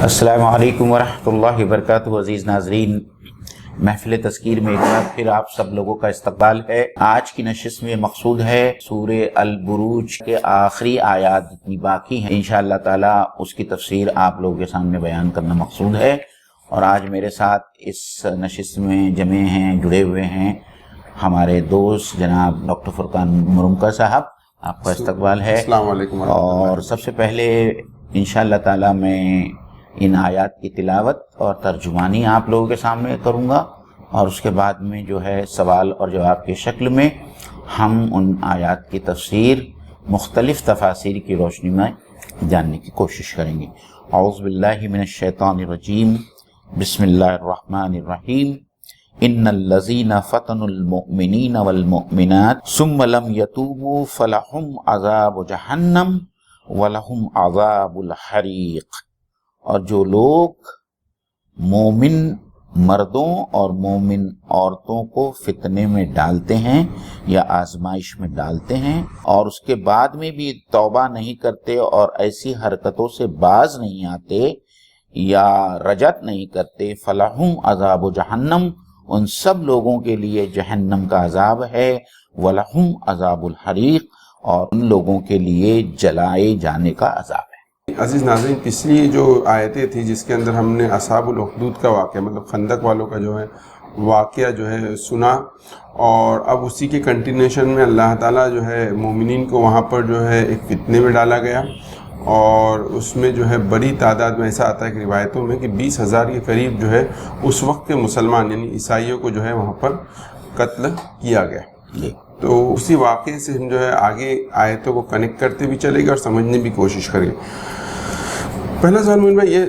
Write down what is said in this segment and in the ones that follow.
السلام علیکم ورحمۃ اللہ وبرکاتہ۔ عزیز ناظرین، محفل تذکیر میں ایک بار پھر آپ سب لوگوں کا استقبال ہے۔ آج کی نشست میں مقصود ہے سورہ البروج کے آخری آیات جتنی باقی ہیں انشاءاللہ تعالی اس کی تفسیر آپ لوگوں کے سامنے بیان کرنا مقصود ہے۔ اور آج میرے ساتھ اس نشست میں جمع ہیں، جڑے ہوئے ہیں ہمارے دوست جناب ڈاکٹر فرقان مرمکہ صاحب، آپ کا استقبال ہے۔ السلام علیکم۔ اور سب سے پہلے انشاءاللہ تعالی میں ان آیات کی تلاوت اور ترجمانی آپ لوگوں کے سامنے کروں گا، اور اس کے بعد میں جو ہے سوال اور جواب کی شکل میں ہم ان آیات کی تفسیر مختلف تفاسیر کی روشنی میں جاننے کی کوشش کریں گے۔ اعوذ باللہ من الشیطان الرجیم، بسم اللہ الرحمن الرحیم۔ ان الذین فتنوا المؤمنین والمؤمنات ثم لم یتوبوا فلہم عذاب جہنم ولہم عذاب الحریق۔ اور جو لوگ مومن مردوں اور مومن عورتوں کو فتنے میں ڈالتے ہیں یا آزمائش میں ڈالتے ہیں اور اس کے بعد میں بھی توبہ نہیں کرتے اور ایسی حرکتوں سے باز نہیں آتے یا رجعت نہیں کرتے، فلہم عذاب جہنم، ان سب لوگوں کے لیے جہنم کا عذاب ہے، ولہم عذاب الحریق، اور ان لوگوں کے لیے جلائے جانے کا عذاب ہے۔ عزیز ناظرین، پچھلی جو آیتیں تھی جس کے اندر ہم نے اصحاب الاخدود کا واقعہ، مطلب خندق والوں کا جو ہے واقعہ جو ہے سنا، اور اب اسی کے کنٹینیوشن میں اللہ تعالیٰ جو ہے مومنین کو وہاں پر جو ہے ایک فتنے میں ڈالا گیا، اور اس میں جو ہے بڑی تعداد میں ایسا آتا ہے کہ روایتوں میں کہ 20,000 کے قریب جو ہے اس وقت کے مسلمان یعنی عیسائیوں کو جو ہے وہاں پر قتل کیا گیا۔ تو اسی واقعے سے ہم جو ہے آگے آیتوں کو کنیکٹ کرتے بھی چلے گا اور سمجھنے بھی کوشش کریں۔ پہلا سوال مومن بھائی یہ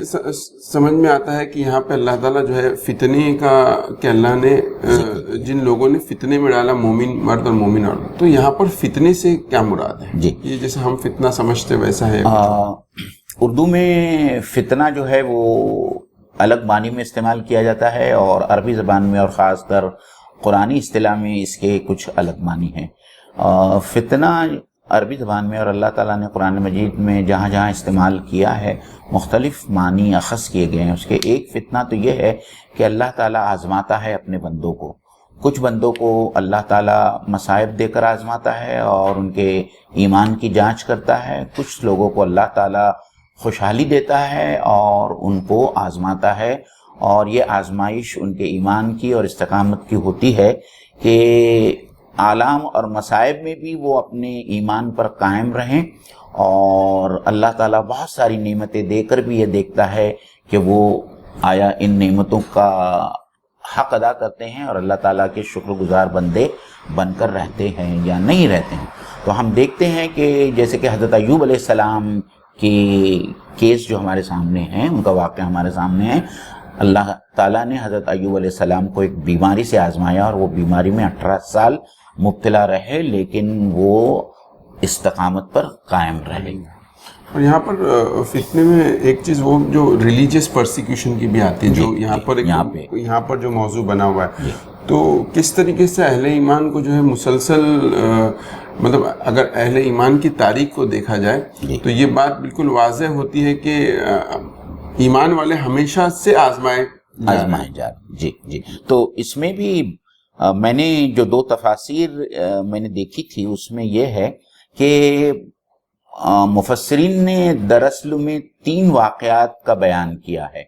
سمجھ میں آتا ہے کہ یہاں پہ اللہ تعالیٰ جو ہے فتنے کا، کہ اللہ نے جن لوگوں نے فتنے میں ڈالا مومن مرد اور مومن عورت، تو یہاں پر فتنے سے کیا مراد ہے؟ جی، یہ جیسے ہم فتنہ سمجھتے ویسا ہے؟ اردو میں فتنہ جو ہے وہ الگ معنی میں استعمال کیا جاتا ہے، اور عربی زبان میں اور خاص کر قرآنی اصطلاح میں اس کے کچھ الگ معنی ہیں۔ فتنہ عربی زبان میں اور اللہ تعالیٰ نے قرآن مجید میں جہاں جہاں استعمال کیا ہے مختلف معنی اخذ کیے گئے ہیں۔ اس کے ایک فتنہ تو یہ ہے کہ اللہ تعالیٰ آزماتا ہے اپنے بندوں کو، کچھ بندوں کو اللہ تعالیٰ مصائب دے کر آزماتا ہے اور ان کے ایمان کی جانچ کرتا ہے، کچھ لوگوں کو اللہ تعالیٰ خوشحالی دیتا ہے اور ان کو آزماتا ہے، اور یہ آزمائش ان کے ایمان کی اور استقامت کی ہوتی ہے کہ آلام اور مصائب میں بھی وہ اپنے ایمان پر قائم رہیں، اور اللہ تعالیٰ بہت ساری نعمتیں دے کر بھی یہ دیکھتا ہے کہ وہ آیا ان نعمتوں کا حق ادا کرتے ہیں اور اللہ تعالیٰ کے شکر گزار بندے بن کر رہتے ہیں یا نہیں رہتے ہیں۔ تو ہم دیکھتے ہیں کہ جیسے کہ حضرت ایوب علیہ السلام کی کیس جو ہمارے سامنے ہیں، ان کا واقعہ ہمارے سامنے ہے۔ اللہ تعالیٰ نے حضرت ایوب علیہ السلام کو ایک بیماری سے آزمایا، اور وہ بیماری میں 18 سال مبتلا رہے، لیکن وہ استقامت پر قائم رہے۔ اور یہاں پر فتنے میں ایک چیز وہ جو ریلیجیس پرسیکیوشن کی بھی آتی ہے، جو یہاں پر جو موضوع بنا ہوا ہے، تو کس طریقے سے اہل ایمان کو جو ہے مسلسل، مطلب اگر اہل ایمان کی تاریخ کو دیکھا جائے تو یہ بات بالکل واضح ہوتی ہے کہ ایمان والے ہمیشہ سے آزمائے جا۔ جی، تو اس میں بھی میں نے جو دو تفاسیر میں نے دیکھی تھی اس میں یہ ہے کہ مفسرین نے دراصل میں 3 واقعات کا بیان کیا ہے۔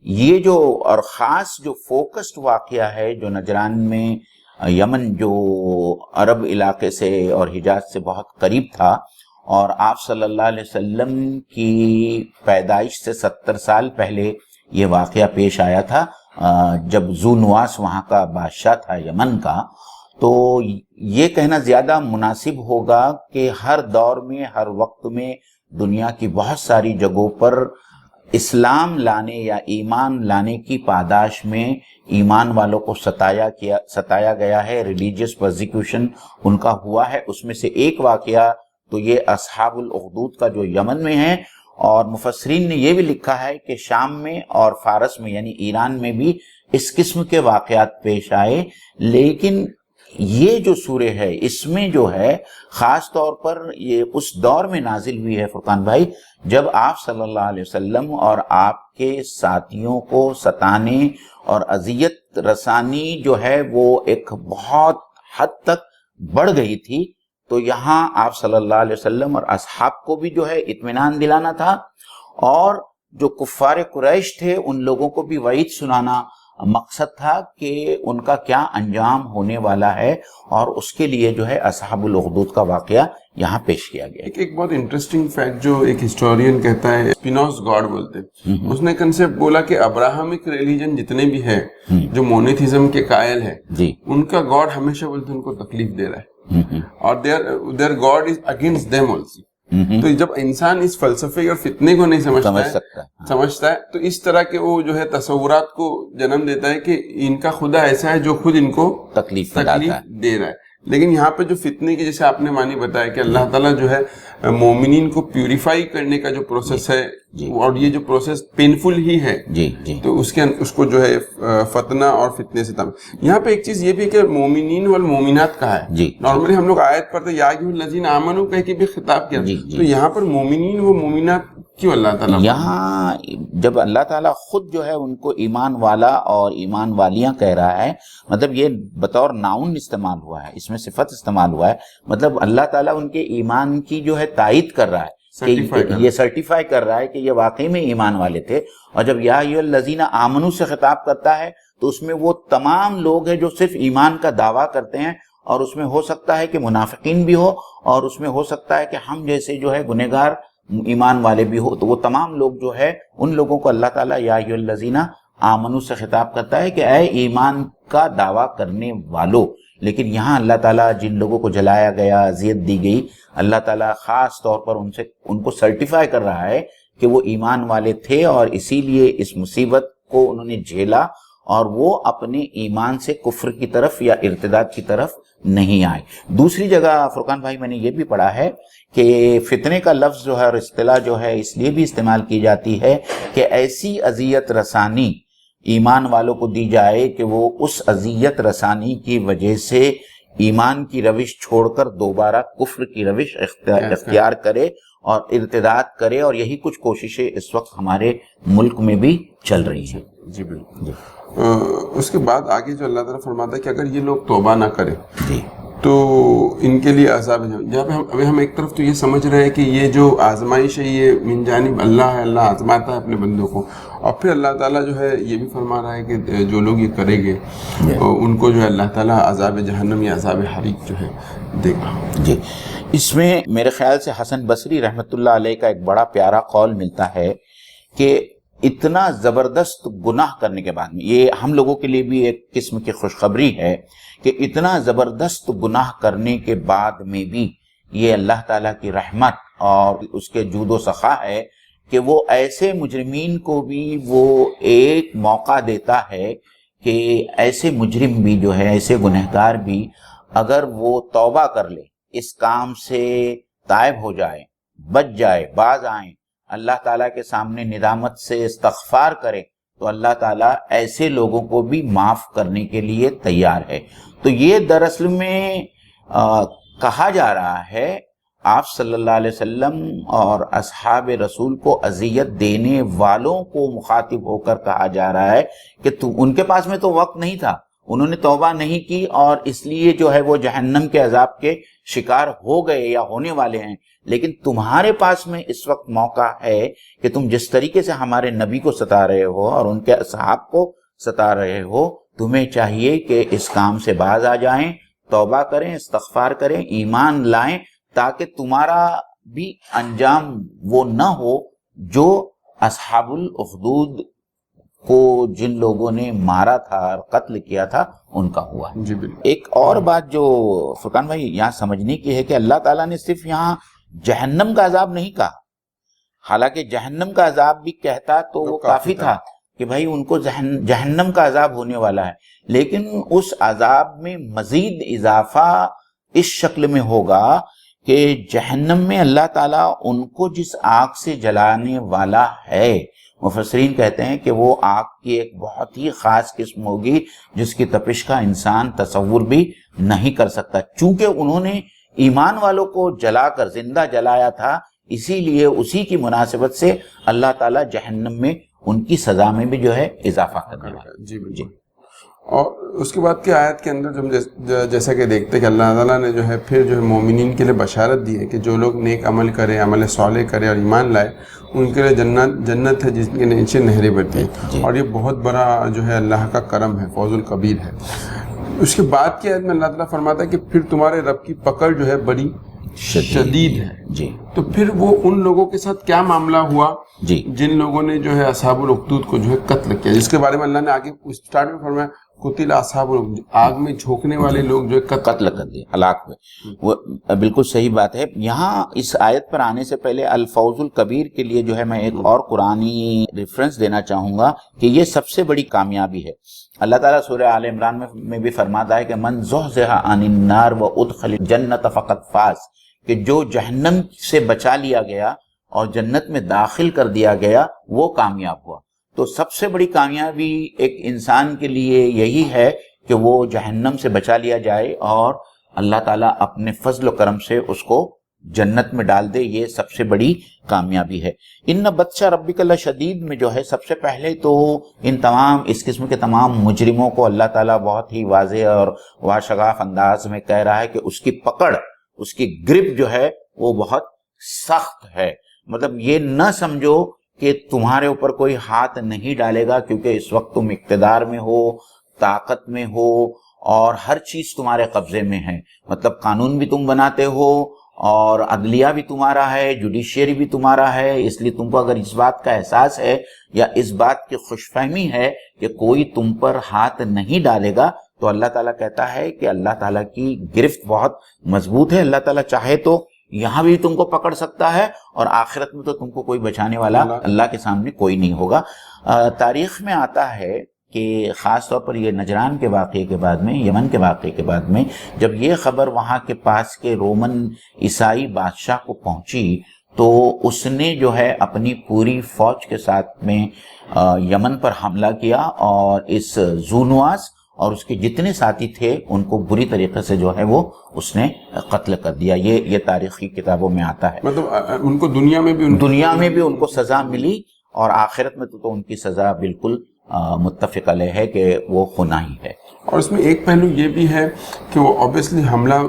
یہ جو اور خاص جو فوکسڈ واقعہ ہے جو نجران میں یمن جو عرب علاقے سے اور حجاز سے بہت قریب تھا، اور آپ صلی اللہ علیہ وسلم کی پیدائش سے 70 سال پہلے یہ واقعہ پیش آیا تھا، جب ذو نواس وہاں کا بادشاہ تھا یمن کا۔ تو یہ کہنا زیادہ مناسب ہوگا کہ ہر دور میں، ہر وقت میں دنیا کی بہت ساری جگہوں پر اسلام لانے یا ایمان لانے کی پاداش میں ایمان والوں کو ستایا گیا ہے، ریلیجیس پرسیکیوشن ان کا ہوا ہے۔ اس میں سے ایک واقعہ تو یہ اصحاب الاخدود کا جو یمن میں ہے، اور مفسرین نے یہ بھی لکھا ہے کہ شام میں اور فارس میں یعنی ایران میں بھی اس قسم کے واقعات پیش آئے، لیکن یہ جو سورہ ہے اس میں جو ہے خاص طور پر یہ اس دور میں نازل ہوئی ہے فرقان بھائی جب آپ صلی اللہ علیہ وسلم اور آپ کے ساتھیوں کو ستانے اور اذیت رسانی جو ہے وہ ایک بہت حد تک بڑھ گئی تھی. تو یہاں آپ صلی اللہ علیہ وسلم اور اصحاب کو بھی جو ہے اطمینان دلانا تھا اور جو کفار قریش تھے ان لوگوں کو بھی وعید سنانا مقصد تھا کہ ان کا کیا انجام ہونے والا ہے, اور اس کے لیے جو ہے اصحاب الاخدود کا واقعہ یہاں پیش کیا گیا. ایک بہت انٹرسٹنگ فیکٹ جو ایک ہسٹورین کہتا ہے, اسپینوس گاڈ بولتے ہیں, اس نے کنسیپٹ بولا کہ ابراہمک ریلیجن جتنے بھی ہے جو مونیتھزم کے قائل ہے ان کا گاڈ ہمیشہ بولتے ہیں ان کو تکلیف دے رہا ہے اور their God is against them also. تو جب انسان اس فلسفے اور فتنے کو نہیں سمجھتا ہے تو اس طرح کے وہ جو ہے تصورات کو جنم دیتا ہے کہ ان کا خدا ایسا ہے جو خود ان کو تکلیف دے رہا ہے. لیکن یہاں پہ جو فتنے کی جیسے آپ نے معنی بتایا کہ اللہ تعالیٰ جو ہے مومنین کو پیوریفائی کرنے کا جو پروسیس ہے اور یہ جو پروسیس پینفل ہی ہے تو اس کو جو ہے فتنہ اور فتنے سے یہاں پہ ایک چیز یہ بھی کہ مومنین والمومنات کہا ہے. نارملی ہم لوگ آیت پڑھتے یا ایھا الذین آمنوا کہہ کے بھی خطاب کیا, تو یہاں پر مومنین و مومنات کیوں اللہ تعالیٰ یہاں جب اللہ تعالیٰ خود جو ہے ان کو ایمان والا اور ایمان والیاں کہہ رہا ہے, مطلب یہ بطور ناؤن استعمال ہوا ہے, اس میں صفت استعمال ہوا ہے, مطلب اللہ تعالیٰ ان کے ایمان کی جو ہے تائید کر رہا ہے کہ یہ سرٹیفائی کر رہا ہے کہ یہ واقعی میں ایمان والے تھے. اور جب یا ایھا الذین آمنوا سے خطاب کرتا ہے تو اس میں وہ تمام لوگ ہیں جو صرف ایمان کا دعویٰ کرتے ہیں, اور اس میں ہو سکتا ہے کہ منافقین بھی ہو اور اس میں ہو سکتا ہے کہ ہم جیسے جو ہے گنہگار ایمان والے بھی ہو. تو وہ تمام لوگ جو ہے ان لوگوں کو اللہ تعالیٰ یا ایھا الذین آمنوا سے خطاب کرتا ہے کہ اے ایمان کا دعویٰ کرنے والو. لیکن یہاں اللہ تعالیٰ جن لوگوں کو جلایا گیا, اذیت دی گئی, اللہ تعالیٰ خاص طور پر ان کو سرٹیفائی کر رہا ہے کہ وہ ایمان والے تھے اور اسی لیے اس مصیبت کو انہوں نے جھیلا اور وہ اپنے ایمان سے کفر کی طرف یا ارتداد کی طرف نہیں آئے. دوسری جگہ فرقان بھائی میں نے یہ بھی پڑھا ہے کہ فتنے کا لفظ جو ہے اور اصطلاح جو ہے اس لیے بھی استعمال کی جاتی ہے کہ ایسی اذیت رسانی ایمان والوں کو دی جائے کہ وہ اس اذیت رسانی کی وجہ سے ایمان کی روش چھوڑ کر دوبارہ کفر کی روش اختیار کرے اور ارتداد کرے, اور یہی کچھ کوششیں اس وقت ہمارے ملک میں بھی چل رہی ہیں. جی بالکل. اس کے بعد آگے جو اللہ تعالیٰ فرماتا ہے کہ اگر یہ لوگ توبہ نہ کریں تو ان کے لیے عذاب ہے. جہاں پہ ابھی ہم ایک طرف تو یہ سمجھ رہے ہیں کہ یہ جو آزمائش ہے یہ من جانب اللہ ہے, اللہ آزماتا ہے اپنے بندوں کو, اور پھر اللہ تعالیٰ جو ہے یہ بھی فرما رہا ہے کہ جو لوگ یہ کریں گے ان کو جو ہے اللہ تعالیٰ عذاب جہنم یا عذاب حریق جو ہے دے گا. جی, اس میں میرے خیال سے حسن بصری رحمۃ اللہ علیہ کا ایک بڑا پیارا قول ملتا ہے کہ اتنا زبردست گناہ کرنے کے بعد میں, یہ ہم لوگوں کے لیے بھی ایک قسم کی خوشخبری ہے کہ اتنا زبردست گناہ کرنے کے بعد میں بھی یہ اللہ تعالیٰ کی رحمت اور اس کے جود و سخا ہے کہ وہ ایسے مجرمین کو بھی وہ ایک موقع دیتا ہے کہ ایسے مجرم بھی جو ہے, ایسے گنہگار بھی اگر وہ توبہ کر لے, اس کام سے تائب ہو جائے, بچ جائے, باز آئیں, اللہ تعالیٰ کے سامنے ندامت سے استغفار کرے, تو اللہ تعالیٰ ایسے لوگوں کو بھی معاف کرنے کے لیے تیار ہے. تو یہ دراصل میں کہا جا رہا ہے آپ صلی اللہ علیہ وسلم اور اصحاب رسول کو اذیت دینے والوں کو مخاطب ہو کر کہا جا رہا ہے کہ ان کے پاس میں تو وقت نہیں تھا, انہوں نے توبہ نہیں کی اور اس لیے جو ہے وہ جہنم کے عذاب کے شکار ہو گئے یا ہونے والے ہیں. لیکن تمہارے پاس میں اس وقت موقع ہے کہ تم جس طریقے سے ہمارے نبی کو ستا رہے ہو اور ان کے اصحاب کو ستا رہے ہو, تمہیں چاہیے کہ اس کام سے باز آ جائیں, توبہ کریں, استغفار کریں, ایمان لائیں, تاکہ تمہارا بھی انجام وہ نہ ہو جو اصحاب الاخدود کو جن لوگوں نے مارا تھا اور قتل کیا تھا ان کا ہوا. جی بالکل. ایک اور بات جو فرقان بھائی یہاں سمجھنے کی ہے کہ اللہ تعالیٰ نے صرف یہاں جہنم کا عذاب نہیں کہا, حالانکہ جہنم کا عذاب بھی کہتا تو وہ کافی تھا کہ بھائی ان کو جہنم کا عذاب ہونے والا ہے, لیکن اس عذاب میں مزید اضافہ اس شکل میں ہوگا کہ جہنم میں اللہ تعالیٰ ان کو جس آگ سے جلانے والا ہے مفسرین کہتے ہیں کہ وہ آگ کی ایک بہت ہی خاص قسم ہوگی جس کی تپش کا انسان تصور بھی نہیں کر سکتا. چونکہ انہوں نے ایمان والوں کو جلا کر زندہ جلایا تھا، اسی لیے اسی کی مناسبت سے اللہ تعالیٰ جہنم میں ان کی سزا میں بھی جو ہے اضافہ کرنے والا. جی. اور اس کے بعد کی آیت کے اندر ہم جیسا کہ دیکھتے کہ اللہ تعالیٰ نے جو ہے پھر جو ہے مومنین کے لیے بشارت دی ہے کہ جو لوگ نیک عمل کرے، عمل صالح کرے اور ایمان لائے، ان کے لیے جنت ہے جس کے نیچے نہریں بہتی ہیں. اور یہ بہت بڑا جو ہے اللہ کا کرم ہے، فوز الکبیر ہے. اس کے بعد کی آیت میں اللہ تعالیٰ فرماتا ہے کہ پھر تمہارے رب کی پکڑ جو ہے بڑی شدید ہے. جی. تو پھر وہ ان لوگوں کے ساتھ کیا معاملہ ہوا جی جن لوگوں نے جو ہے اصحاب الاخدود کو جو ہے قتل کیا، جس کے بارے میں اللہ نے آگے اسٹارٹ میں فرمایا قتل اصحاب الاخدود، آگ میں جھونکنے والے لوگ جو ہے قتل کر دیے، ہلاک ہوئے. وہ بالکل صحیح بات ہے. یہاں اس آیت پر آنے سے پہلے الفوز الکبیر کے لیے جو ہے میں ایک اور قرآنی ریفرنس دینا چاہوں گا کہ یہ سب سے بڑی کامیابی ہے. اللہ تعالیٰ سورہ آل عمران میں بھی فرماتا ہے کہ من زحزح عن النار وادخل الجنۃ فقد فاز، کہ جو جہنم سے بچا لیا گیا اور جنت میں داخل کر دیا گیا وہ کامیاب ہوا. تو سب سے بڑی کامیابی ایک انسان کے لیے یہی ہے کہ وہ جہنم سے بچا لیا جائے اور اللہ تعالیٰ اپنے فضل و کرم سے اس کو جنت میں ڈال دے. یہ سب سے بڑی کامیابی ہے. ان بطش ربک لشدید میں جو ہے سب سے پہلے تو ان تمام اس قسم کے تمام مجرموں کو اللہ تعالیٰ بہت ہی واضح اور واشگاف انداز میں کہہ رہا ہے کہ اس کی پکڑ، اس کی گرپ جو ہے وہ بہت سخت ہے. مطلب یہ نہ سمجھو کہ تمہارے اوپر کوئی ہاتھ نہیں ڈالے گا، کیونکہ اس وقت تم اقتدار میں ہو، طاقت میں ہو اور ہر چیز تمہارے قبضے میں ہے. مطلب قانون بھی تم بناتے ہو اور عدلیہ بھی تمہارا ہے، جوڈیشری بھی تمہارا ہے. اس لیے تم کو اگر اس بات کا احساس ہے یا اس بات کی خوش فہمی ہے کہ کوئی تم پر ہاتھ نہیں ڈالے گا، تو اللہ تعالیٰ کہتا ہے کہ اللہ تعالیٰ کی گرفت بہت مضبوط ہے. اللہ تعالیٰ چاہے تو یہاں بھی تم کو پکڑ سکتا ہے اور آخرت میں تو تم کو کوئی بچانے والا اللہ کے سامنے کوئی نہیں ہوگا. تاریخ میں آتا ہے کہ خاص طور پر یہ نجران کے واقعے کے بعد میں، یمن کے واقعے کے بعد میں، جب یہ خبر وہاں کے پاس کے رومن عیسائی بادشاہ کو پہنچی تو اس نے جو ہے اپنی پوری فوج کے ساتھ میں یمن پر حملہ کیا اور اس زونواس اور اس کے جتنے ساتھی تھے ان کو بری طریقے سے جو ہے وہ اس نے قتل کر دیا. یہ تاریخی کتابوں میں آتا ہے. مطلب ان کو دنیا میں بھی ان کو سزا ملی اور آخرت میں تو ان کی سزا بالکل متفق علیہ ہے کہ وہ خنائی ہے. اور اس میں ایک پہلو یہ بھی ہے کہ وہ obviously حملہ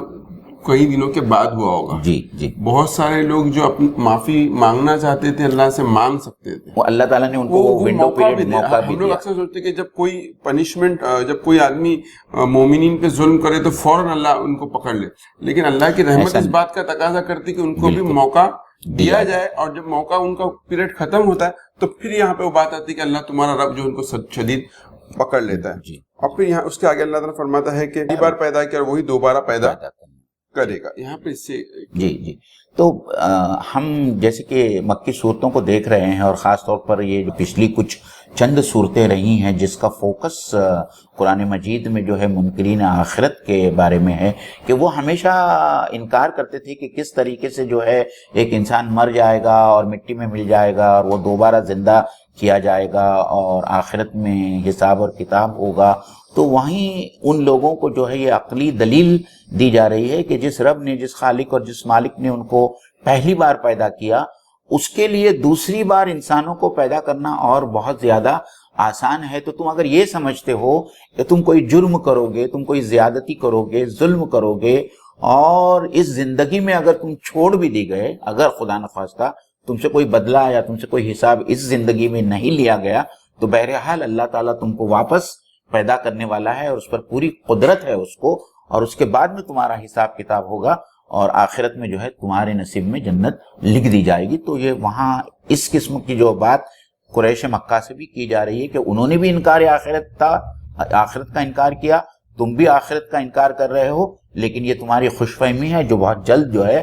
کئی دنوں کے بعد ہوا ہوگا. جی. بہت سارے لوگ جو اپنی معافی مانگنا چاہتے تھے اللہ سے مانگ سکتے تھے. وہ اللہ تعالیٰ نے ان کو ونڈو پیریڈ موقع بھی دیا. ہم لوگ اکثر سوچتے کہ جب کوئی پنشمنٹ، جب کوئی آدمی مومنین پہ ظلم کرے تو فوراً اللہ ان کو پکڑ لے، لیکن اللہ کی رحمت اس بات کا تقاضا کرتی کہ ان کو بھی موقع دیا جائے. اور جب موقع ان کا پیریڈ ختم ہوتا ہے تو پھر یہاں پہ وہ بات آتی ہے کہ اللہ تمہارا رب جو ان کو شدید پکڑ لیتا ہے. اور پھر یہاں اس کے آگے اللہ تعالیٰ فرماتا ہے کہ ایک بار پیدا کیا اور وہی دوبارہ پیدا کرے گا. یہاں پہ اس سے جی تو ہم جیسے کہ مکی صورتوں کو دیکھ رہے ہیں اور خاص طور پر یہ جو پچھلی کچھ چند صورتیں رہی ہیں جس کا فوکس قرآن مجید میں جو ہے منکرین آخرت کے بارے میں ہے کہ وہ ہمیشہ انکار کرتے تھے کہ کس طریقے سے جو ہے ایک انسان مر جائے گا اور مٹی میں مل جائے گا اور وہ دوبارہ زندہ کیا جائے گا اور آخرت میں حساب اور کتاب ہوگا. تو وہیں ان لوگوں کو جو ہے یہ عقلی دلیل دی جا رہی ہے کہ جس رب نے، جس خالق اور جس مالک نے ان کو پہلی بار پیدا کیا، اس کے لیے دوسری بار انسانوں کو پیدا کرنا اور بہت زیادہ آسان ہے. تو تم اگر یہ سمجھتے ہو کہ تم کوئی جرم کرو گے، تم کوئی زیادتی کرو گے، ظلم کرو گے اور اس زندگی میں اگر تم چھوڑ بھی دی گئے، اگر خدا نخواستہ تم سے کوئی بدلہ یا تم سے کوئی حساب اس زندگی میں نہیں لیا گیا، تو بہرحال اللہ تعالیٰ تم کو واپس پیدا کرنے والا ہے اور اس پر پوری قدرت ہے اس کو، اور اس کے بعد میں تمہارا حساب کتاب ہوگا اور آخرت میں جو ہے تمہارے نصیب میں جنت لکھ دی جائے گی. تو یہ وہاں اس قسم کی جو بات قریش مکہ سے بھی کی جا رہی ہے کہ انہوں نے بھی انکار آخرت کا انکار کیا، تم بھی آخرت کا انکار کر رہے ہو، لیکن یہ تمہاری خوش فہمی ہے جو بہت جلد جو ہے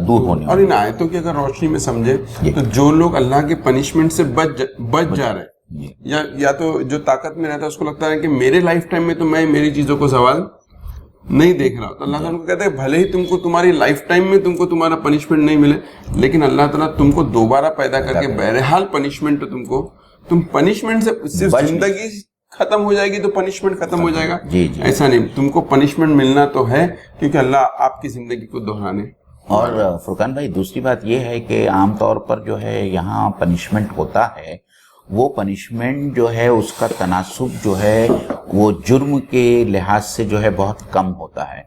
دور ہونے. اور ان آیتوں کی اگر روشنی میں سمجھے تو جو لوگ اللہ کے پنشمنٹ سے بچ جا رہے ہیں یا تو جو طاقت میں رہتا ہے اس کو لگتا ہے کہ میرے لائف ٹائم میں تو میں میری چیزوں کو زوال نہیں دیکھ رہا. تو اللہ تعالیٰ کو کہتا ہے بھلے ہی تم کو تمہاری لائف ٹائم میں تم کو تمہارا پنشمنٹ نہیں ملے، لیکن اللہ تعالیٰ تم کو دوبارہ پیدا کر کے بہرحال پنشمنٹ تم کو تم پنشمنٹ سے صرف زندگی ختم ہو جائے گی تو پنشمنٹ ختم ہو جائے گا، ایسا نہیں، تم کو پنشمنٹ ملنا تو ہے کیونکہ اللہ آپ کی زندگی کو دہرانے. اور فرقان بھائی دوسری بات یہ ہے کہ عام طور پر جو ہے یہاں پنشمنٹ ہوتا ہے، وہ پنشمنٹ جو ہے اس کا تناسب جو ہے وہ جرم کے لحاظ سے جو ہے بہت کم ہوتا ہے.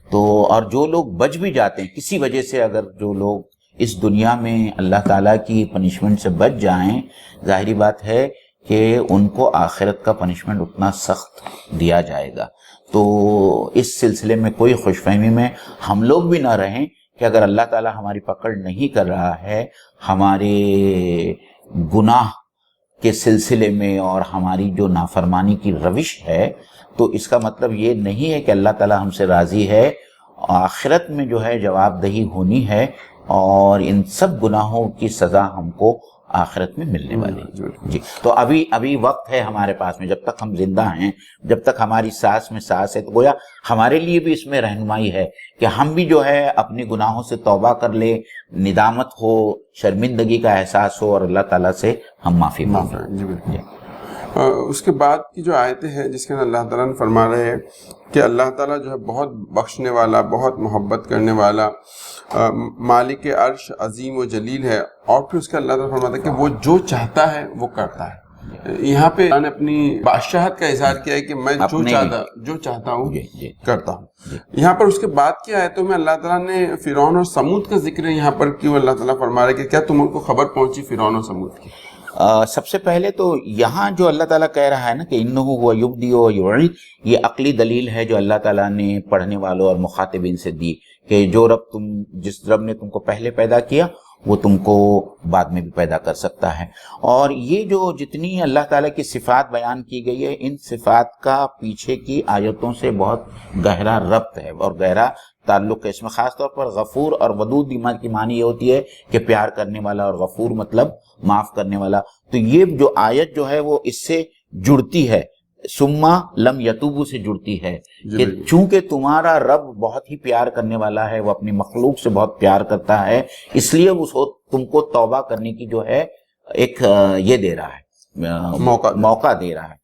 تو اور جو لوگ بچ بھی جاتے ہیں کسی وجہ سے، اگر جو لوگ اس دنیا میں اللہ تعالیٰ کی پنشمنٹ سے بچ جائیں، ظاہری بات ہے کہ ان کو آخرت کا پنشمنٹ اتنا سخت دیا جائے گا. تو اس سلسلے میں کوئی خوش فہمی میں ہم لوگ بھی نہ رہیں کہ اگر اللہ تعالیٰ ہماری پکڑ نہیں کر رہا ہے ہمارے گناہ کے سلسلے میں اور ہماری جو نافرمانی کی روش ہے، تو اس کا مطلب یہ نہیں ہے کہ اللہ تعالیٰ ہم سے راضی ہے. آخرت میں جو ہے جواب دہی ہونی ہے اور ان سب گناہوں کی سزا ہم کو آخرت میں ملنے والی ہے. جی تو ابھی وقت ہے ہمارے پاس میں، جب تک ہم زندہ ہیں، جب تک ہماری سانس میں سانس ہے، تو گویا ہمارے لیے بھی اس میں رہنمائی ہے کہ ہم بھی جو ہے اپنے گناہوں سے توبہ کر لیں، ندامت ہو، شرمندگی کا احساس ہو اور اللہ تعالیٰ سے ہم معافی مانگیں. جی بالکل. اس کے بعد کی جو آیتیں ہیں جس کے اندر اللہ تعالیٰ نے فرما رہے ہیں کہ اللہ تعالیٰ جو ہے بہت بخشنے والا، بہت محبت کرنے والا، مالک عرش عظیم و جلیل ہے. اور پھر اس کے اللہ تعالیٰ فرماتا ہے کہ وہ جو چاہتا ہے وہ کرتا ہے. یہاں پہ اللہ نے اپنی بادشاہت کا اظہار کیا ہے کہ میں جو چاہتا ہوں کرتا ہوں. یہاں پر اس کے بعد کی آیتوں میں اللہ تعالیٰ نے فرعون اور سمود کا ذکر یہاں پر کیوں اللہ تعالیٰ فرما رہا ہے کہ کیا تم ان کو خبر پہنچی فرعون اور سمود کی؟ سب سے پہلے تو یہاں جو اللہ تعالیٰ کہہ رہا ہے نا کہ انہو ہوا یبدی و یعید، یہ عقلی دلیل ہے جو اللہ تعالیٰ نے پڑھنے والوں اور مخاطبین سے دی کہ جو جس رب نے تم کو پہلے پیدا کیا وہ تم کو بعد میں بھی پیدا کر سکتا ہے. اور یہ جو جتنی اللہ تعالیٰ کی صفات بیان کی گئی ہے، ان صفات کا پیچھے کی آیتوں سے بہت گہرا ربط ہے اور گہرا تعلق ہے. اس میں خاص طور پر غفور اور ودود کی معنی یہ ہوتی ہے کہ پیار کرنے والا، اور غفور مطلب معاف کرنے والا. تو یہ جو آیت جو ہے وہ اس سے جڑتی ہے، سما لم یتوبو سے جڑتی ہے کہ چونکہ تمہارا رب بہت ہی پیار کرنے والا ہے، وہ اپنی مخلوق سے بہت پیار کرتا ہے، اس لیے وہ تم کو توبہ کرنے کی جو ہے ایک یہ دے رہا ہے، موقع دے رہا ہے.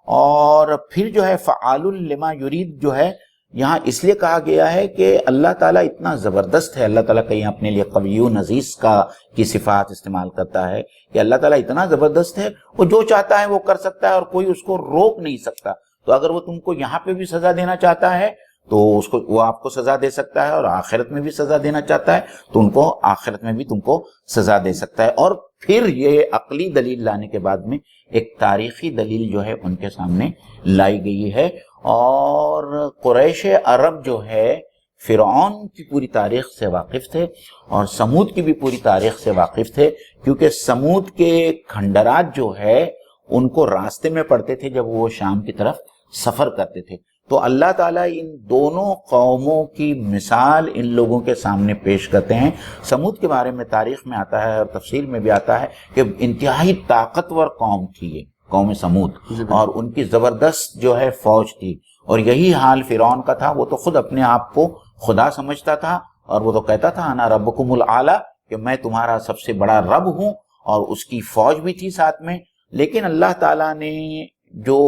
اور پھر جو ہے فعال لما یرید جو ہے یہاں اس لیے کہا گیا ہے کہ اللہ تعالیٰ اتنا زبردست ہے. اللہ تعالیٰ کہیں اپنے لیے قوی و عزیز کی صفات استعمال کرتا ہے کہ اللہ تعالیٰ اتنا زبردست ہے، وہ جو چاہتا ہے وہ کر سکتا ہے اور کوئی اس کو روک نہیں سکتا. تو اگر وہ تم کو یہاں پہ بھی سزا دینا چاہتا ہے تو وہ آپ کو سزا دے سکتا ہے، اور آخرت میں بھی سزا دینا چاہتا ہے تو ان کو آخرت میں بھی تم کو سزا دے سکتا ہے. اور پھر یہ عقلی دلیل لانے کے بعد میں ایک تاریخی دلیل جو ہے ان کے سامنے لائی گئی ہے. اور قریش عرب جو ہے فرعون کی پوری تاریخ سے واقف تھے اور سمود کی بھی پوری تاریخ سے واقف تھے، کیونکہ سمود کے کھنڈرات جو ہے ان کو راستے میں پڑتے تھے جب وہ شام کی طرف سفر کرتے تھے. تو اللہ تعالیٰ ان دونوں قوموں کی مثال ان لوگوں کے سامنے پیش کرتے ہیں. سمود کے بارے میں تاریخ میں آتا ہے اور تفسیر میں بھی آتا ہے کہ انتہائی طاقتور قوم تھی یہ قوم سمود، اور ان کی زبردست جو ہے فوج تھی. اور یہی حال فرعون کا تھا. وہ تو خود اپنے آپ کو خدا سمجھتا تھا اور وہ تو کہتا تھا انا ربکم الاعلی، کہ میں تمہارا سب سے بڑا رب ہوں، اور اس کی فوج بھی تھی ساتھ میں. لیکن اللہ تعالیٰ نے جو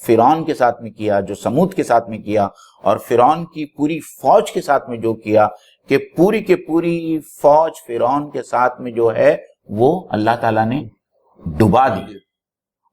فرعون کے ساتھ میں کیا، جو سمود کے ساتھ میں کیا، اور فرعون کی پوری فوج کے ساتھ میں جو کیا کہ پوری کے پوری فوج فرعون کے ساتھ میں جو ہے وہ اللہ تعالیٰ نے ڈبا دی.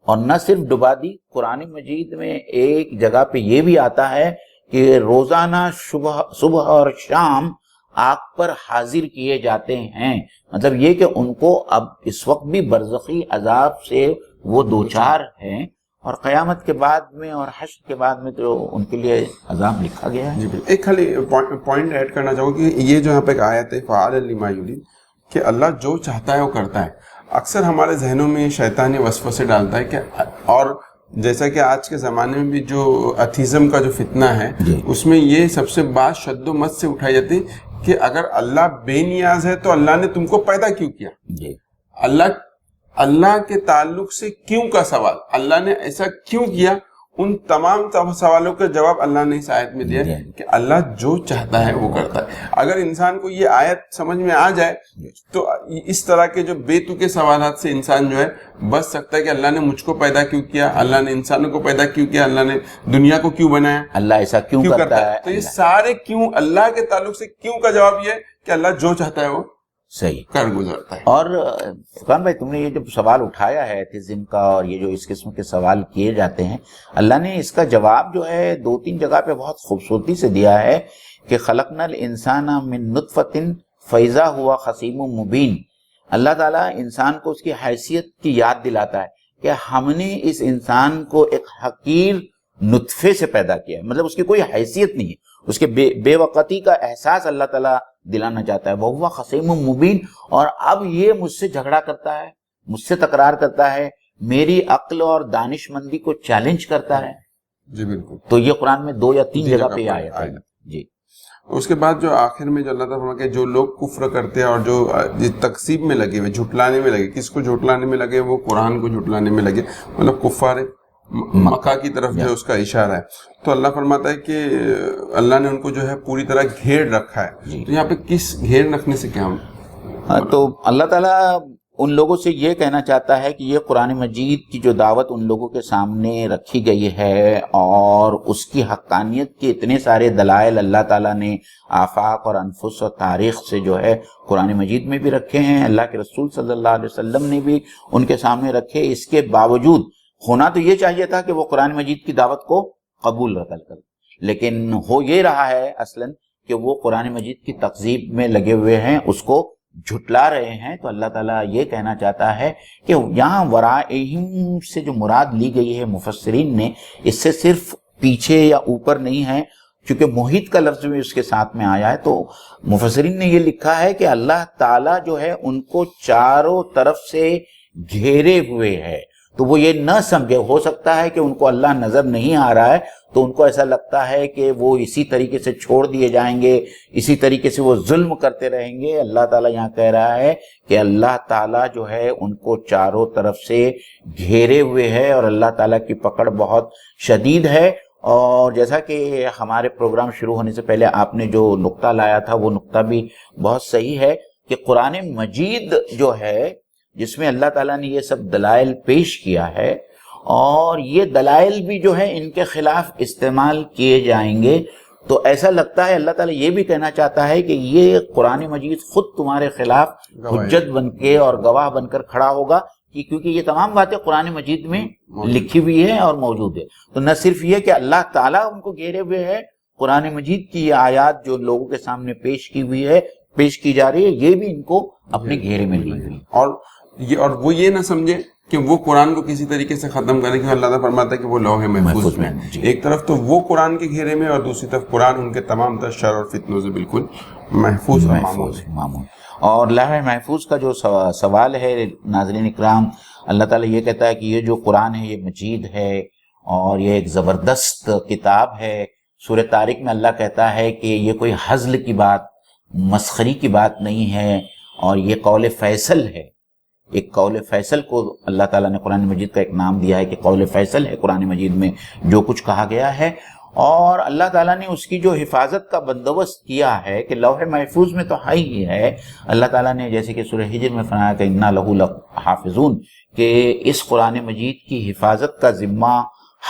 اور نہ صرف ڈبا دی، قرآن مجید میں ایک جگہ پہ یہ بھی آتا ہے کہ روزانہ صبح اور شام آگ پر حاضر کیے جاتے ہیں. مطلب یہ کہ ان کو اب اس وقت بھی برزخی عذاب سے وہ دوچار ہیں، اور قیامت کے بعد میں اور حشر کے بعد میں تو ان کے لیے عذاب لکھا گیا ہے. ایک خالی پوائنٹ ایڈ کرنا چاہوں کہ یہ جو یہاں پہ ایک آیت ہے فعال لما یرید، کہ اللہ جو چاہتا ہے وہ کرتا ہے. اکثر ہمارے ذہنوں میں شیطانی وسوسے ڈالتا ہے کہ، اور جیسا کہ آج کے زمانے میں بھی جو ایتھیزم کا جو فتنہ ہے اس میں یہ سب سے بات شد و مت سے اٹھائی جاتی کہ اگر اللہ بے نیاز ہے تو اللہ نے تم کو پیدا کیوں کیا؟ اللہ کے تعلق سے کیوں کا سوال، اللہ نے ایسا کیوں کیا؟ ان تمام سوالوں کا جواب اللہ نے اس آیت میں دیا ہے کہ اللہ جو چاہتا ہے وہ کرتا ہے. اگر انسان کو یہ آیت سمجھ میں آ جائے تو اس طرح کے جو بے تکے سوالات سے انسان جو ہے بچ سکتا ہے کہ اللہ نے مجھ کو پیدا کیوں کیا, اللہ نے انسانوں کو پیدا کیوں کیا, اللہ نے دنیا کو کیوں بنایا, اللہ ایسا کیوں کرتا ہے. تو یہ سارے کیوں اللہ کے تعلق سے کیوں کا جواب یہ ہے کہ اللہ جو چاہتا ہے وہ صحیح کر گزرتا ہے. اور فرقان بھائی تم نے یہ جو سوال اٹھایا ہے ایتھیزم کا اور یہ جو اس قسم کے سوال کیے جاتے ہیں, اللہ نے اس کا جواب جو ہے 2-3 جگہ پہ بہت خوبصورتی سے دیا ہے کہ خلقنا الانسان من نطفۃ فاذا هو خصیم مبین. اللہ تعالیٰ انسان کو اس کی حیثیت کی یاد دلاتا ہے کہ ہم نے اس انسان کو ایک حقیر نطفے سے پیدا کیا ہے, مطلب اس کی کوئی حیثیت نہیں ہے, اس کے بے وقتی کا احساس اللہ تعالیٰ دلانا چاہتا ہے. وہ خصیم مبین, اور اب یہ مجھ سے جھگڑا کرتا ہے, مجھ سے تکرار کرتا ہے, میری عقل اور دانش مندی کو چیلنج کرتا ہے. جی بالکل. تو یہ قرآن میں 2 یا 3 جگہ پہ آیا ہے. جی اس کے بعد جو آخر میں جو اللہ تعالیٰ فرماتا ہے جو لوگ کفر کرتے ہیں اور جو تکذیب میں لگے ہوئے, جھٹلانے میں لگے, کس کو جھٹلانے میں لگے, وہ قرآن کو جھٹلانے میں لگے, مطلب کفار مکہ کی طرف جو ہے اس کا اشارہ ہے. تو اللہ فرماتا ہے کہ اللہ نے ان کو جو ہے پوری طرح گھیر رکھا ہے. تو یہاں پہ کس گھیر رکھنے سے کیا تو اللہ تعالیٰ ان لوگوں سے یہ کہنا چاہتا ہے کہ یہ قرآن مجید کی جو دعوت ان لوگوں کے سامنے رکھی گئی ہے اور اس کی حقانیت کے اتنے سارے دلائل اللہ تعالیٰ نے آفاق اور انفس اور تاریخ سے جو ہے قرآن مجید میں بھی رکھے ہیں, اللہ کے رسول صلی اللہ علیہ وسلم نے بھی ان کے سامنے رکھے. اس کے باوجود ہونا تو یہ چاہیے تھا کہ وہ قرآن مجید کی دعوت کو قبول کر, لیکن ہو یہ رہا ہے اصلاً کہ وہ قرآن مجید کی تکذیب میں لگے ہوئے ہیں, اس کو جھٹلا رہے ہیں. تو اللہ تعالیٰ یہ کہنا چاہتا ہے کہ یہاں ورائہم سے جو مراد لی گئی ہے مفسرین نے, اس سے صرف پیچھے یا اوپر نہیں ہے, چونکہ محیط کا لفظ بھی اس کے ساتھ میں آیا ہے. تو مفسرین نے یہ لکھا ہے کہ اللہ تعالیٰ جو ہے ان کو چاروں طرف سے گھیرے ہوئے ہے. تو وہ یہ نہ سمجھے, ہو سکتا ہے کہ ان کو اللہ نظر نہیں آ رہا ہے تو ان کو ایسا لگتا ہے کہ وہ اسی طریقے سے چھوڑ دیے جائیں گے, اسی طریقے سے وہ ظلم کرتے رہیں گے. اللہ تعالیٰ یہاں کہہ رہا ہے کہ اللہ تعالیٰ جو ہے ان کو چاروں طرف سے گھیرے ہوئے ہے اور اللہ تعالیٰ کی پکڑ بہت شدید ہے. اور جیسا کہ ہمارے پروگرام شروع ہونے سے پہلے آپ نے جو نقطہ لایا تھا وہ نقطہ بھی بہت صحیح ہے کہ قرآن مجید جو ہے جس میں اللہ تعالیٰ نے یہ سب دلائل پیش کیا ہے, اور یہ دلائل بھی جو ہے ان کے خلاف استعمال کیے جائیں گے, تو ایسا لگتا ہے اللہ تعالیٰ یہ بھی کہنا چاہتا ہے کہ یہ قرآن مجید خود تمہارے خلاف حجت بن کے اور گواہ بن کر کھڑا ہوگا, کیونکہ یہ تمام باتیں قرآن مجید میں لکھی ہوئی ہے اور موجود ہے. تو نہ صرف یہ کہ اللہ تعالیٰ ان کو گھیرے ہوئے ہے, قرآن مجید کی یہ آیات جو لوگوں کے سامنے پیش کی ہوئی ہے, پیش کی جا رہی ہے, یہ بھی ان کو اپنے گھیرے میں لی ہوئی. اور وہ یہ نہ سمجھے کہ وہ قرآن کو کسی طریقے سے ختم کرنے کی, اللہ تعالیٰ فرماتا ہے کہ وہ لوح محفوظ میں. ایک طرف تو وہ قرآن کے گھیرے میں اور دوسری طرف قرآن ان کے تمام تر شر اور فتنوں سے بالکل محفوظ اور معمول. اور لوح محفوظ کا جو سوال ہے ناظرین اکرام, اللہ تعالیٰ یہ کہتا ہے کہ یہ جو قرآن ہے یہ مجید ہے اور یہ ایک زبردست کتاب ہے. سورہ طارق میں اللہ کہتا ہے کہ یہ کوئی ہزل کی بات, مسخری کی بات نہیں ہے, اور یہ قول فیصل ہے. ایک قول فیصل کو اللہ تعالیٰ نے قرآن مجید کا ایک نام دیا ہے کہ قول فیصل ہے قرآن مجید میں جو کچھ کہا گیا ہے. اور اللہ تعالیٰ نے اس کی جو حفاظت کا بندوبست کیا ہے کہ لوح محفوظ میں تو ہی ہے. اللہ تعالیٰ نے جیسے کہ سورہ ہجر میں فرمایا کہ انا لہو لحافظون, کہ اس قرآن مجید کی حفاظت کا ذمہ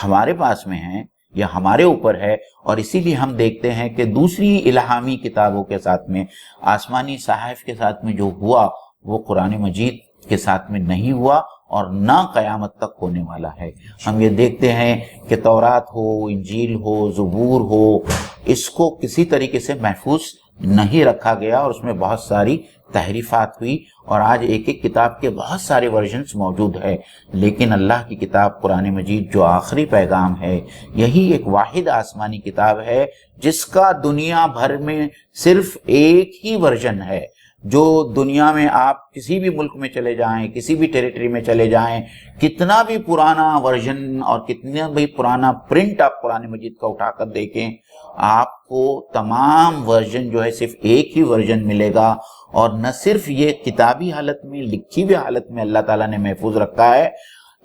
ہمارے پاس میں ہے یا ہمارے اوپر ہے. اور اسی لیے ہم دیکھتے ہیں کہ دوسری الہامی کتابوں کے ساتھ میں, آسمانی صحائف کے ساتھ میں جو ہوا وہ قرآن مجید کے ساتھ میں نہیں ہوا اور نہ قیامت تک ہونے والا ہے. ہم یہ دیکھتے ہیں کہ تورات ہو, انجیل ہو, زبور ہو, اس کو کسی طریقے سے محفوظ نہیں رکھا گیا اور اس میں بہت ساری تحریفات ہوئی, اور آج ایک ایک کتاب کے بہت سارے ورژنز موجود ہے. لیکن اللہ کی کتاب قرآن مجید جو آخری پیغام ہے, یہی ایک واحد آسمانی کتاب ہے جس کا دنیا بھر میں صرف ایک ہی ورژن ہے. جو دنیا میں آپ کسی بھی ملک میں چلے جائیں, کسی بھی ٹیریٹری میں چلے جائیں, کتنا بھی پرانا ورژن اور کتنا بھی پرانا پرنٹ آپ قرآن مجید کا اٹھا کر دیکھیں, آپ کو تمام ورژن جو ہے صرف ایک ہی ورژن ملے گا. اور نہ صرف یہ کتابی حالت میں, لکھی ہوئی حالت میں اللہ تعالیٰ نے محفوظ رکھا ہے,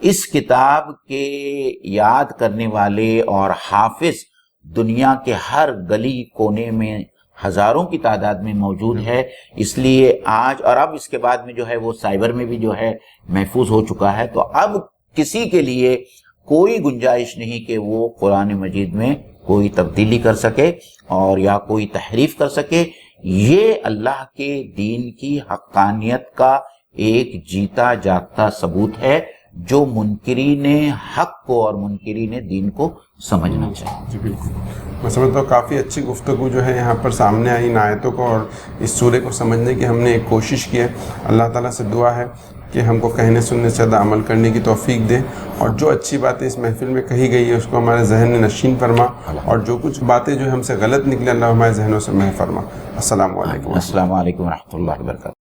اس کتاب کے یاد کرنے والے اور حافظ دنیا کے ہر گلی کونے میں ہزاروں کی تعداد میں موجود ہے، اس لیے آج اور اب اس کے بعد میں جو ہے وہ سائبر میں بھی جو ہے محفوظ ہو چکا ہے، تو اب کسی کے لیے کوئی گنجائش نہیں کہ وہ قرآن مجید میں کوئی تبدیلی کر سکے اور یا کوئی تحریف کر سکے۔ یہ اللہ کے دین کی حقانیت کا ایک جیتا جاگتا ثبوت ہے جو منکرین حق کو اور منکرین دین کو سمجھنا چاہیے۔ جی بالکل، میں سمجھتا ہوں کافی اچھی گفتگو جو ہے یہاں پر سامنے آئی ان آیتوں کو اور اس سورے کو سمجھنے کی ہم نے ایک کوشش کی ہے۔ اللہ تعالیٰ سے دعا ہے کہ ہم کو کہنے سننے سے زیادہ عمل کرنے کی توفیق دے، اور جو اچھی باتیں اس محفل میں کہی گئی ہے اس کو ہمارے ذہن میں نشین فرما، اور جو کچھ باتیں جو ہم سے غلط نکلے اللہ ہمارے ذہنوں سے محو فرما۔ السلام علیکم۔ السلام علیکم ورحمۃ اللہ وبرکاتہ۔